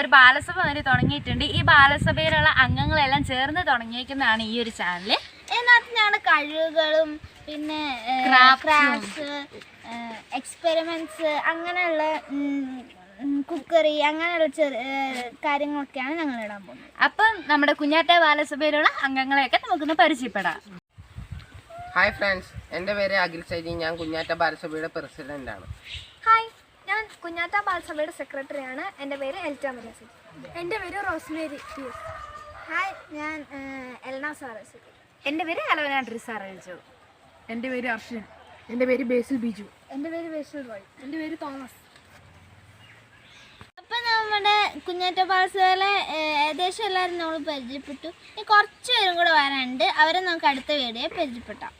ഒരു ബാലസഭ വരെ തുടങ്ങിയിട്ടുണ്ട്. ഈ ബാലസഭയിലുള്ള അംഗങ്ങളെല്ലാം ചേർന്ന് തുടങ്ങിയിരിക്കുന്നതാണ് ഈ ഒരു ചാനൽ. ഇതിനകത്ത് ഞങ്ങളുടെ കഴിവുകളും പിന്നെ ക്രാഫ്റ്റ്സ്, എക്സ്പെരിമെന്റ്സ്, അങ്ങനെയുള്ള കുക്കറി, അങ്ങനെയുള്ള കാര്യങ്ങളൊക്കെയാണ് ഞങ്ങൾ ഇടാൻ പോകുന്നത്. അപ്പം നമ്മുടെ കുഞ്ഞാറ്റ ബാലസഭയിലുള്ള അംഗങ്ങളെയൊക്കെ നമുക്കൊന്ന് പരിചയപ്പെടാം. ഹായ് ഫ്രണ്ട്സ്, എൻ്റെ പേര് അഖിൽ സൈജി. ഞാൻ കുഞ്ഞാറ്റ ബാലസഭയുടെ പ്രസിഡൻ്റാണ്. ഹായ്, ഞാൻ കുഞ്ഞാറ്റ ബാലസഭയുടെ സെക്രട്ടറിയാണ്. എൻ്റെ പേര് എൽറ്റ മരിയസ്. എൻ്റെ പേര് റോസ്മേരി ടി. ഹായ്, ഞാൻ എൽന സാറസ്. എൻ്റെ പേര് അലോന ഡ്രിസാർ അയച്ചു. എൻ്റെ പേര് അർഷൻ. എൻ്റെ പേര് ബേസിൽ ബിജു. എൻ്റെ പേര് ബേസിൽ റോയ്. എൻ്റെ പേര് തോമസ്. അപ്പം നമ്മുടെ കുഞ്ഞാറ്റ ബാലസഭയിലെ ഏകദേശം എല്ലാവരും നമ്മൾ പരിചയപ്പെട്ടു. ഇനി കുറച്ച് പേരും കൂടെ വരാനുണ്ട്. അവരെ നമുക്ക് അടുത്ത വീഡിയോയിൽ പരിചയപ്പെട്ടാം.